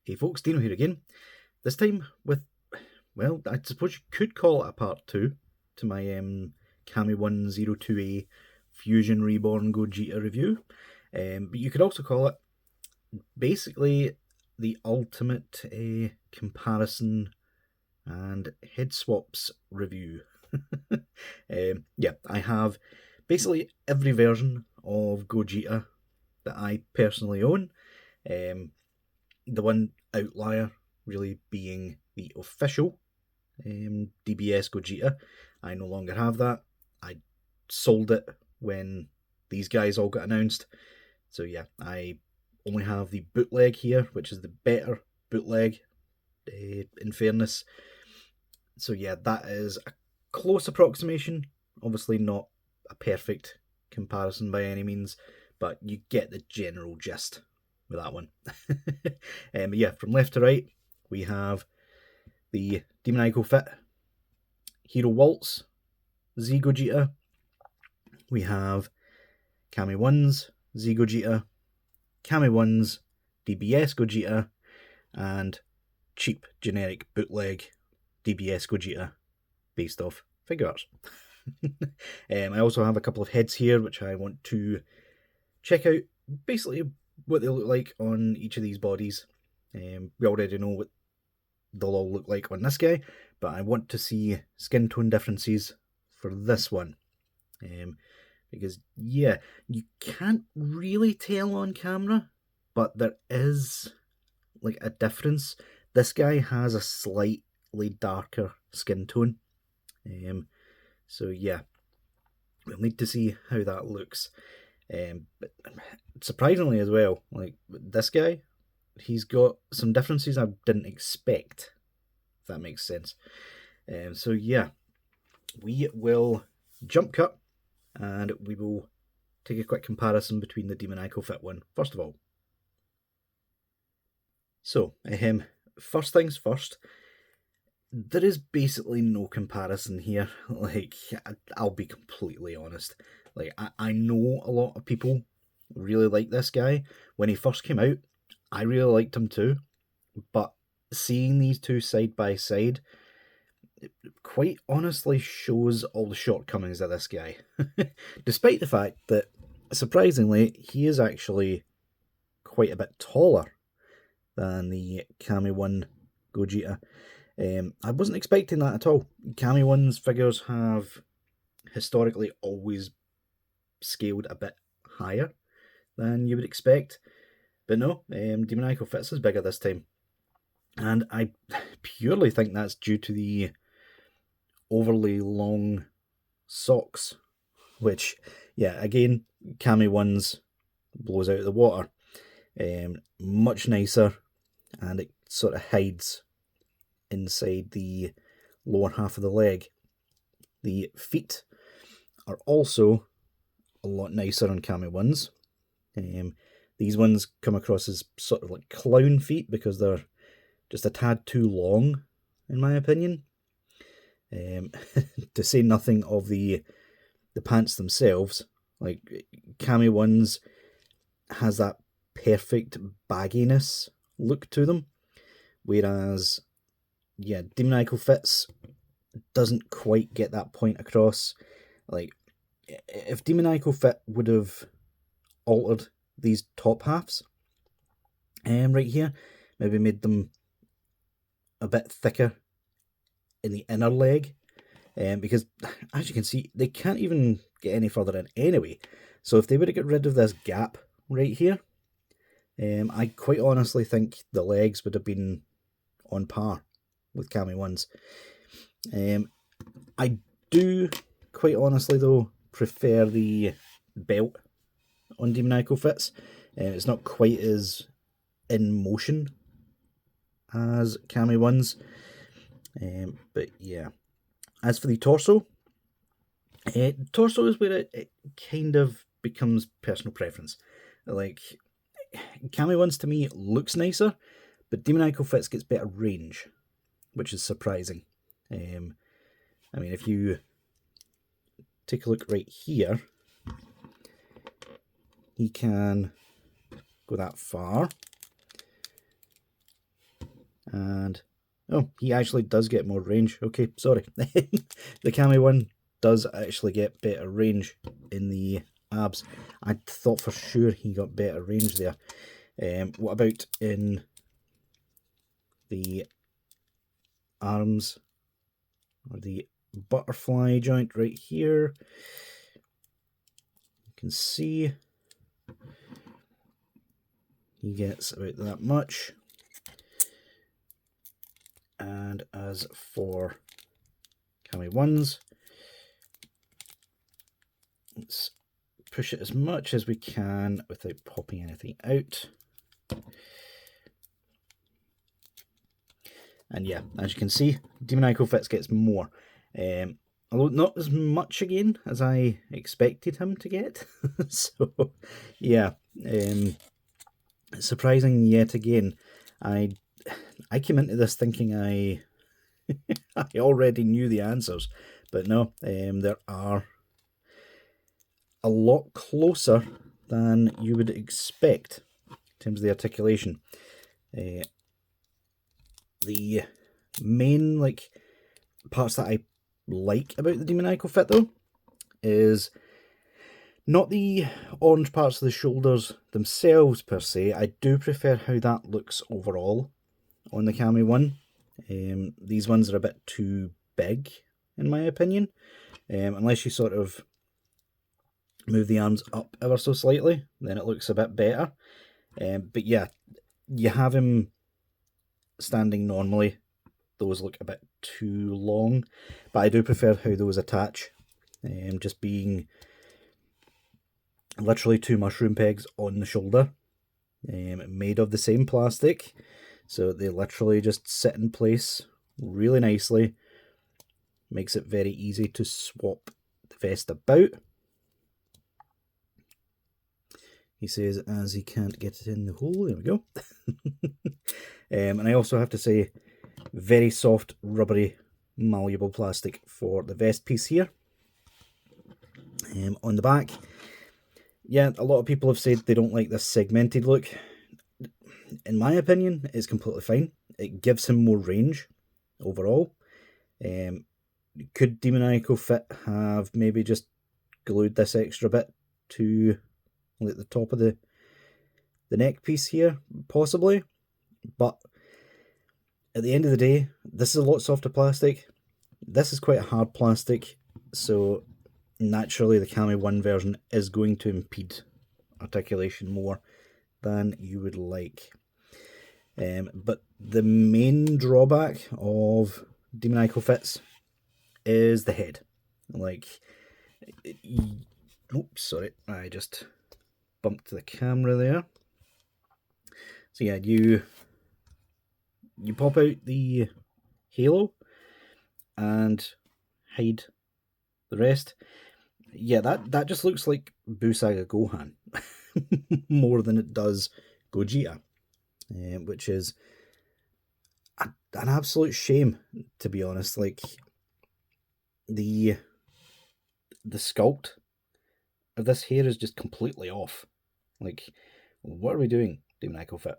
Hey folks, Deano here again. This time with, well, I suppose you could call it a part 2 to my Kami 102A Fusion Reborn Gogeta review. But you could also call it basically the ultimate comparison and head swaps review. Yeah, I have basically every version of Gogeta that I personally own. The one outlier really being the official DBS Gogeta. I no longer have that. I sold it when these guys all got announced. So yeah, I only have the bootleg here, which is the better bootleg, in fairness. So yeah, that is a close approximation. Obviously not a perfect comparison by any means, but you get the general gist with that one. Yeah, from left to right, we have the Demoniacal Fit, Hero Waltz, Z Gogeta. We have Kami 1's Z Gogeta, Kami 1's DBS Gogeta, and cheap generic bootleg DBS Gogeta based off Figuarts. I also have a couple of heads here which I want to check out basically what they look like on each of these bodies. We already know what they'll all look like on this guy, but I want to see skin tone differences for this one. Because yeah, you can't really tell on camera, but there is like a difference. This guy has a slightly darker skin tone. So yeah, we'll need to see how that looks. But surprisingly as well, like this guy, he's got some differences I didn't expect, if that makes sense. So yeah, we will jump cut and we will take a quick comparison between the Demoniacal Fit one, first of all. So, first things first, there is basically no comparison here. Like, I'll be completely honest. Like, I know a lot of people really like this guy. When he first came out, I really liked him too. But seeing these two side by side, it quite honestly shows all the shortcomings of this guy. Despite the fact that, surprisingly, he is actually quite a bit taller than the Kami 1 Gogeta. I wasn't expecting that at all. Kami 1's figures have historically always scaled a bit higher than you would expect. But no, Demoniacal Fit's is bigger this time. And I purely think that's due to the overly long socks, which, yeah, again, Kami 1's blows out of the water. Much nicer, and it sort of hides inside the lower half of the leg. The feet are also a lot nicer on Kami 1's. These ones come across as sort of like clown feet because they're just a tad too long, in my opinion. To say nothing of the pants themselves. Like, Kami 1's has that perfect bagginess look to them, whereas, yeah, Demoniacal Fit's doesn't quite get that point across. Like, if Demoniacal Fit would have altered these top halves, right here, maybe made them a bit thicker in the inner leg, because as you can see, they can't even get any further in anyway. So if they were to get rid of this gap right here, I quite honestly think the legs would have been on par with Kami 1's. I do quite honestly though prefer the belt on Demoniacal Fits. It's not quite as in motion as Kami 1's. But yeah, as for the torso, torso is where it kind of becomes personal preference. Like, Kami 1's to me looks nicer, but Demoniacal Fits gets better range, which is surprising. I mean, if you take a look right here, he can go that far. And oh, he actually does get more range. Okay, sorry. The Kami one does actually get better range in the abs. I thought for sure he got better range there. What about in the arms, or the butterfly joint right here? You can see he gets about that much. And as for Kami 1s, let's push it as much as we can without popping anything out. And yeah, as you can see, Demoniacal Fits gets more. Although not as much again as I expected him to get. So yeah, surprising yet again. I came into this thinking I already knew the answers, but no, there are a lot closer than you would expect in terms of the articulation. The main parts that I like about the Demoniacal Fit though is not the orange parts of the shoulders themselves per se. I do prefer how that looks overall on the Kami one. These ones are a bit too big in my opinion, unless you sort of move the arms up ever so slightly, then it looks a bit better. But yeah, you have him standing normally, those look a bit too long, but I do prefer how those attach, just being literally two mushroom pegs on the shoulder, made of the same plastic, so they literally just sit in place really nicely, makes it very easy to swap the vest about. He says as he can't get it in the hole. There we go. And I also have to say, very soft, rubbery, malleable plastic for the vest piece here. On the back, yeah, a lot of people have said they don't like this segmented look. In my opinion, it's completely fine. It gives him more range overall. Could Demoniacal Fit have maybe just glued this extra bit to the top of the neck piece here? Possibly. But at the end of the day, this is a lot softer plastic. This is quite a hard plastic, so naturally the Kami 1 version is going to impede articulation more than you would like. But the main drawback of Demoniacal Fits is the head. Oops, sorry, I just bumped the camera there. So yeah, you pop out the halo and hide the rest. Yeah, that just looks like Busaga Gohan more than it does Gogeta, which is an absolute shame, to be honest. Like, the sculpt of this hair is just completely off. Like, what are we doing, Demoniacal Fit?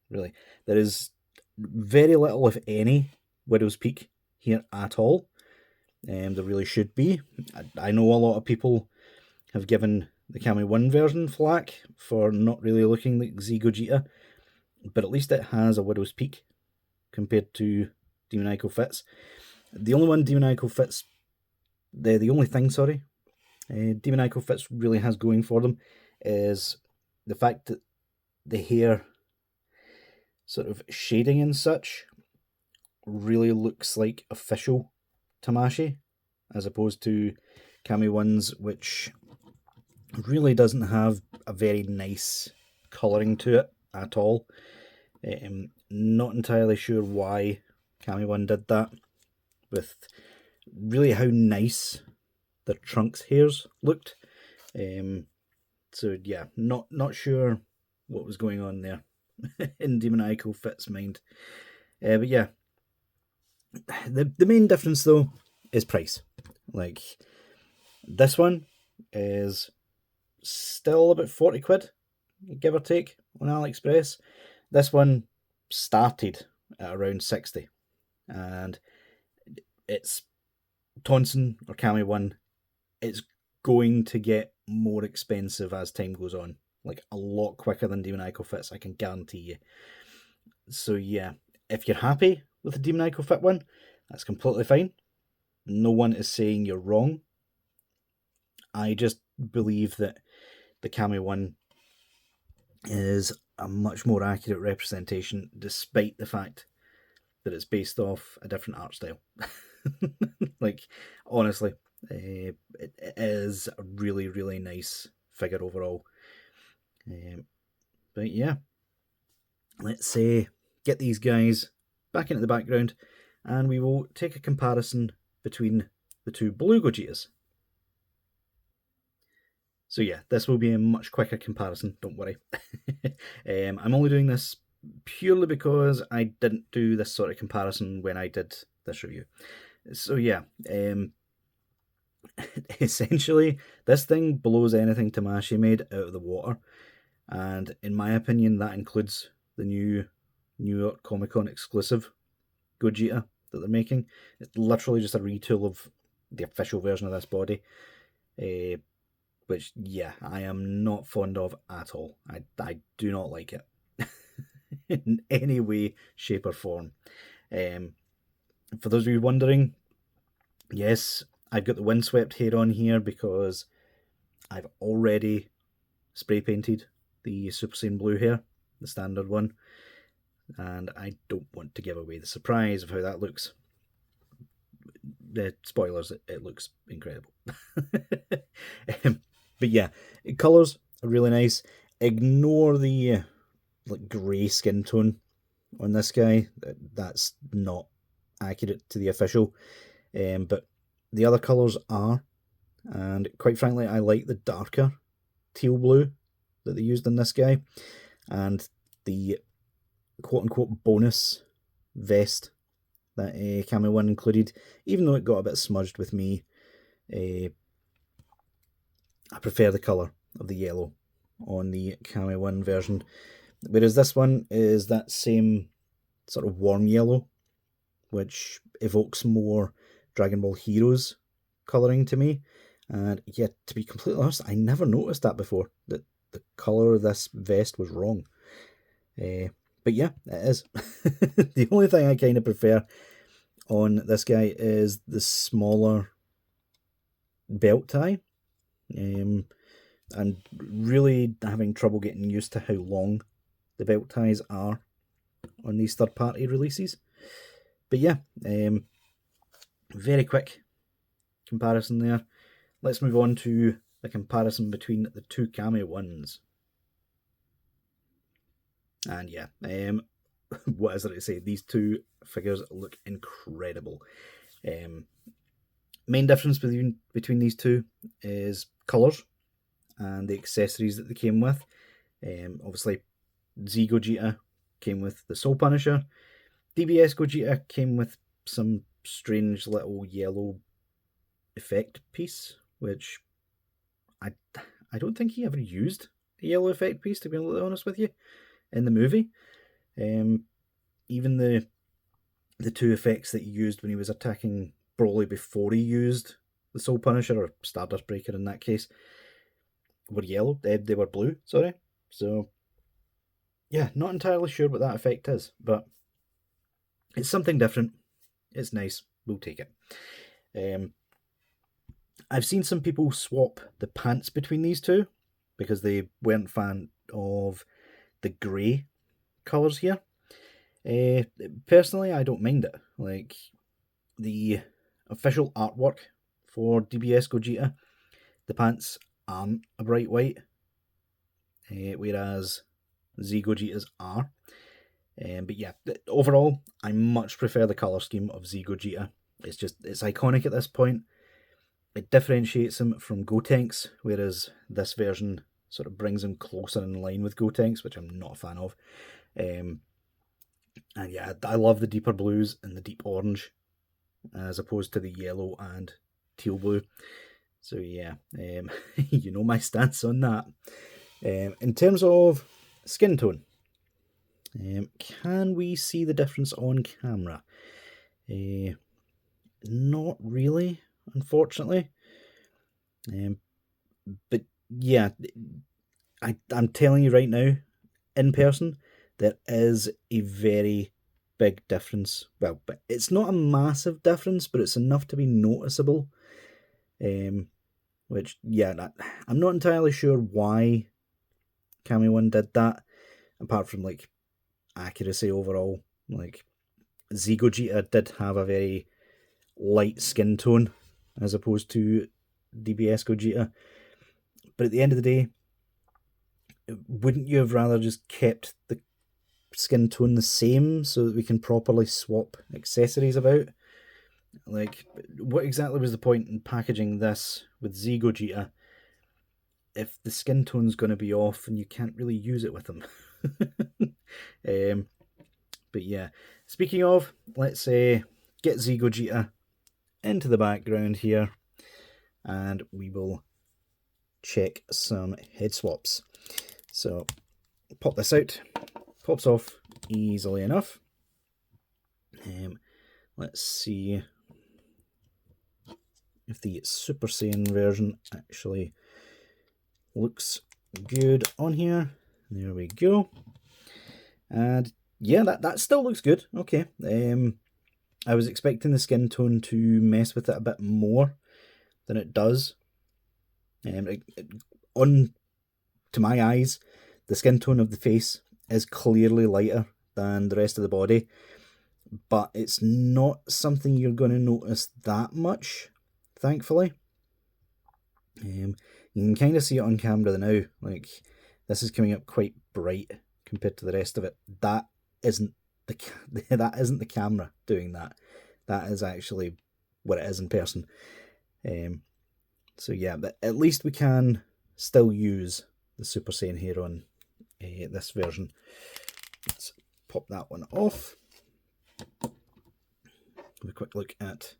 Really, there is very little, if any, Widow's Peak here at all. There really should be. I know a lot of people have given the Kami 1 version flack for not really looking like Z Gogeta, but at least it has a Widow's Peak compared to Demoniacal Fits. The only thing Demoniacal Fits really has going for them is the fact that the hair sort of shading and such really looks like official Tamashii, as opposed to Kami 1's, which really doesn't have a very nice colouring to it at all. Not entirely sure why Kami 1 did that, with really how nice the Trunks hairs looked. So yeah, not sure what was going on there in Demoniacal Fit's mind. But yeah, the main difference though is price. Like, this one is still about 40 quid, give or take, on AliExpress. This one started at around 60. And it's Tonson or Kami 1, it's going to get more expensive as time goes on. Like, a lot quicker than Demoniacal Fits, I can guarantee you. So yeah, if you're happy with the Demoniacal Fit one, that's completely fine. No one is saying you're wrong. I just believe that the Kami one is a much more accurate representation, despite the fact that it's based off a different art style. Like, honestly, it is a really, really nice figure overall. But yeah, let's get these guys back into the background, and we will take a comparison between the two blue Gogetas. So yeah, this will be a much quicker comparison, don't worry. I'm only doing this purely because I didn't do this sort of comparison when I did this review. So yeah, essentially, this thing blows anything Tamashii made out of the water, and in my opinion, that includes the new New York Comic Con exclusive Gogeta that they're making. It's literally just a retool of the official version of this body, which, yeah, I am not fond of at all. I do not like it in any way, shape, or form. For those of you wondering, yes, I've got the windswept hair on here because I've already spray painted the Super Saiyan Blue hair, the standard one, and I don't want to give away the surprise of how that looks. The spoilers, it looks incredible. But yeah, colours are really nice. Ignore the like grey skin tone on this guy. That's not accurate to the official. But the other colours are, and quite frankly, I like the darker teal blue that they used in this guy, and the quote-unquote bonus vest that Kami 1 included, even though it got a bit smudged with me. I prefer the colour of the yellow on the Kami 1 version, whereas this one is that same sort of warm yellow, which evokes more Dragon Ball Heroes colouring to me. And yeah, to be completely honest, I never noticed that before, that the colour of this vest was wrong. But yeah, it is. The only thing I kind of prefer on this guy is the smaller belt tie. And really having trouble getting used to how long the belt ties are on these third-party releases. But yeah, very quick comparison there. Let's move on to the comparison between the two Kami 1s. And yeah, what is there to say? These two figures look incredible. Main difference between these two is colours and the accessories that they came with. Obviously, Z Gogeta came with the Soul Punisher. DBS Gogeta came with some strange little yellow effect piece, which I don't think he ever used a yellow effect piece, to be honest with you, in the movie. Even the two effects that he used when he was attacking Broly before he used the Soul Punisher, or Stardust Breaker in that case, were yellow. They were blue, sorry. So yeah, not entirely sure what that effect is, but it's something different. It's nice. We'll take it. I've seen some people swap the pants between these two because they weren't fan of the grey colours here. Personally, I don't mind it. Like, the official artwork for DBS Gogeta, the pants aren't a bright white, whereas Z Gogetas are. But yeah, overall, I much prefer the colour scheme of Z Gogeta. It's iconic at this point. It differentiates him from Gotenks, whereas this version sort of brings him closer in line with Gotenks, which I'm not a fan of. And yeah, I love the deeper blues and the deep orange, as opposed to the yellow and teal blue. So yeah, you know my stance on that. In terms of skin tone, Can we see the difference on camera? Not really, unfortunately. But yeah, I'm telling you right now, in person, there is a very big difference. Well, but it's not a massive difference, but it's enough to be noticeable. Which, yeah, I'm not entirely sure why Kamione did that, apart from, like, accuracy overall. Like, Z Gogeta did have a very light skin tone, as opposed to DBS Gogeta. But at the end of the day, wouldn't you have rather just kept the skin tone the same so that we can properly swap accessories about? Like, what exactly was the point in packaging this with Z Gogeta if the skin tone's going to be off and you can't really use it with them? But yeah, speaking of, let's get Z Gogeta into the background here, and we will check some head swaps. So pop this out, pops off easily enough. Let's see if the Super Saiyan version actually looks good on here. There we go. And yeah, that still looks good. Okay. I was expecting the skin tone to mess with it a bit more than it does. To my eyes, the skin tone of the face is clearly lighter than the rest of the body, but it's not something you're going to notice that much, thankfully. You can kind of see it on camera now. Like, this is coming up quite bright compared to the rest of it. That isn't the camera doing that. That is actually what it is in person. So yeah, but at least we can still use the Super Saiyan here on this version. Let's pop that one off. Have a quick look at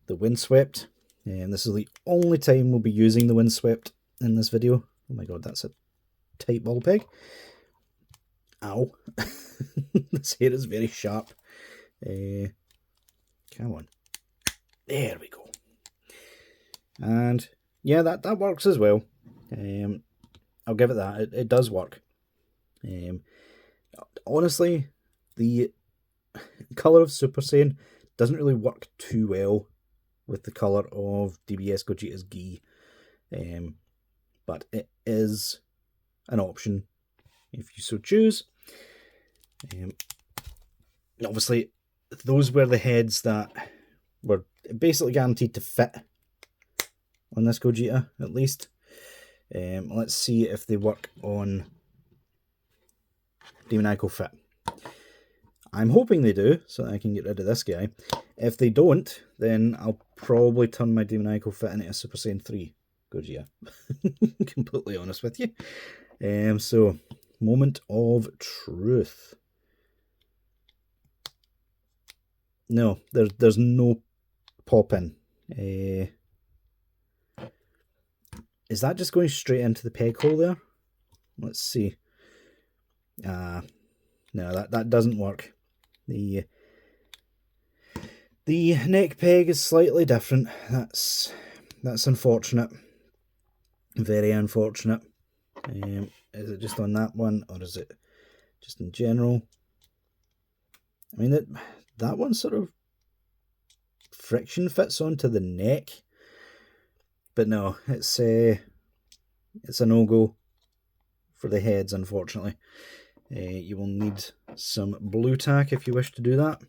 the Windswept. And this is the only time we'll be using the Windswept in this video. Oh my god, that's a tight ball peg. Ow. This hair is very sharp. Come on. There we go. And yeah, that works as well. I'll give it that. It does work. Honestly, the colour of Super Saiyan doesn't really work too well with the colour of DBS Gogeta's gi. But it is an option if you so choose. Obviously, those were the heads that were basically guaranteed to fit on this Gogeta, at least. Let's see if they work on Demoniacal Fit. I'm hoping they do, so that I can get rid of this guy. If they don't, then I'll probably turn my Demoniacal Fit into a Super Saiyan 3 Gogeta. Completely honest with you. So, moment of truth. No, there's no pop in. Is that just going straight into the peg hole there? Let's see. No, that doesn't work. The neck peg is slightly different. That's unfortunate. Very unfortunate. Is it just on that one, or is it just in general? I mean, that one sort of friction fits onto the neck. But no, it's a no-go for the heads, unfortunately. You will need some blue tack if you wish to do that.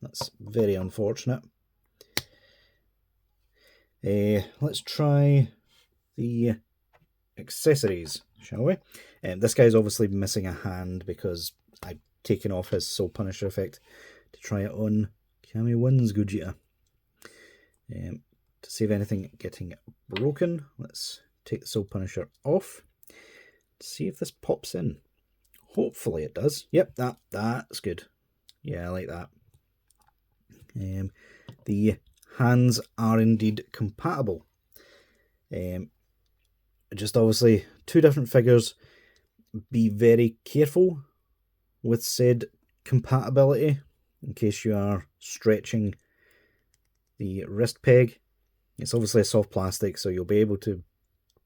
That's very unfortunate. Let's try the accessories, shall we? This guy's obviously missing a hand because I've taken off his Soul Punisher effect to try it on Kamione's Gogeta. To save anything getting broken, let's take the Soul Punisher off. See if this pops in. Hopefully it does. Yep, that's good. Yeah, I like that. The hands are indeed compatible. Just obviously two different figures. Be very careful with said compatibility, in case you are stretching the wrist peg. It's obviously a soft plastic, so you'll be able to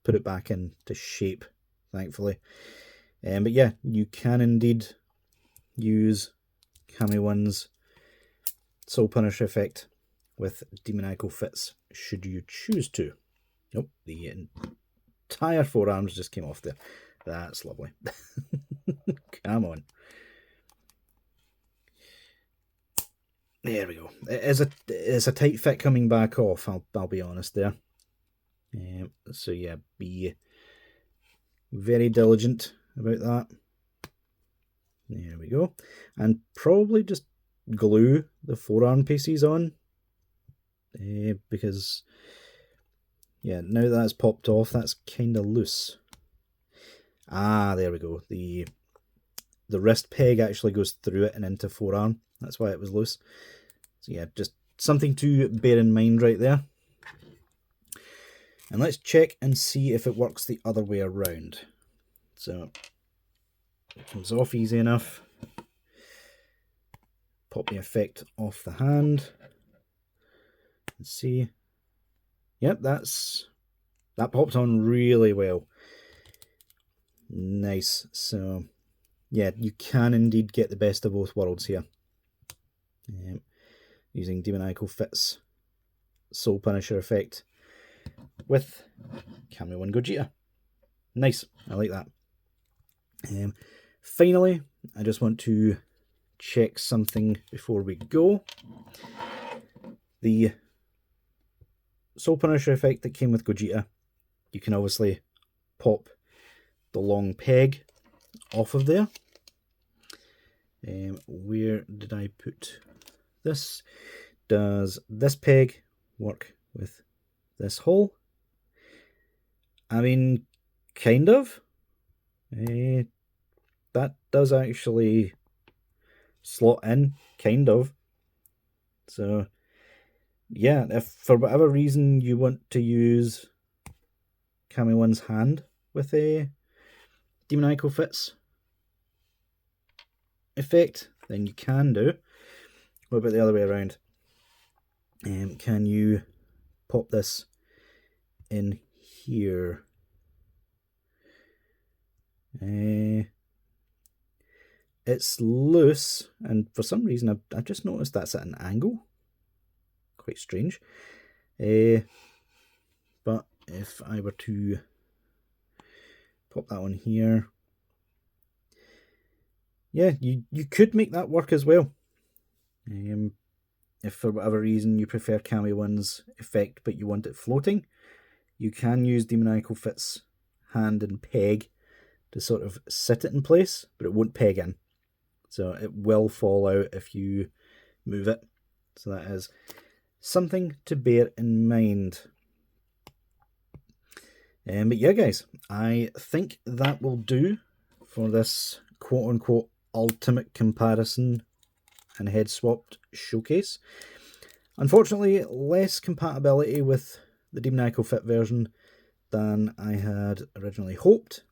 put it back into shape, thankfully. But yeah, you can indeed use Kamione's Soul Punisher effect with Demoniacal Fits, should you choose to. Nope, the entire forearms just came off there. That's lovely. Come on. There we go. It's a tight fit coming back off, I'll be honest there. So yeah, be very diligent about that. There we go. And probably just glue the forearm pieces on, because yeah, now that's popped off, that's kind of loose. Ah, there we go. The wrist peg actually goes through it and into forearm. That's why it was loose. So yeah, just something to bear in mind right there. And let's check and see if it works the other way around. So it comes off easy enough. Pop the effect off the hand. And see. Yep, that popped on really well. Nice. So yeah, you can indeed get the best of both worlds here. Using Demoniacal Fit's Soul Punisher effect with Kamione Gogeta. Nice, I like that. Finally, I just want to check something before we go. The Soul Punisher effect that came with Gogeta, you can obviously pop the long peg off of there. Where did I put this? Does this peg work with this hole? I mean, kind of. That does actually slot in, kind of. So yeah, if for whatever reason you want to use Kamione's hand with a Demoniacal Fits effect, then you can do. What about the other way around? Can you pop this in here? It's loose, and for some reason I've just noticed that's at an angle. Quite strange. But if I were to pop that on here, yeah, you could make that work as well. If for whatever reason you prefer Kamione's effect but you want it floating, you can use Demoniacal Fit's hand and peg to sort of sit it in place, but it won't peg in. So it will fall out if you move it. So that is something to bear in mind. But yeah, guys, I think that will do for this quote-unquote ultimate comparison and head swapped showcase. Unfortunately, less compatibility with the Demoniacal Fit version than I had originally hoped,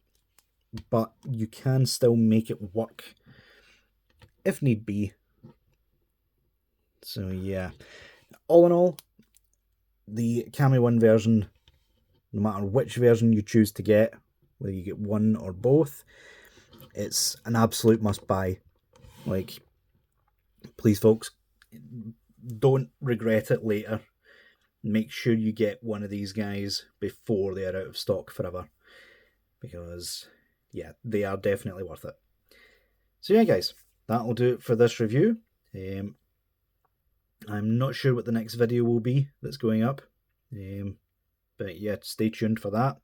but you can still make it work if need be. So yeah, all in all, the Kamione version, no matter which version you choose to get, whether you get one or both, it's an absolute must buy. Like, please folks, don't regret it later. Make sure you get one of these guys before they are out of stock forever, because yeah, they are definitely worth it. So yeah, guys, that'll do it for this review. I'm not sure what the next video will be that's going up, but yeah, stay tuned for that.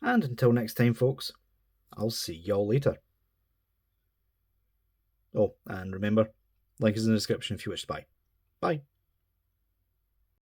And until next time, folks, I'll see y'all later. Oh, and remember, link is in the description if you wish to buy. Bye.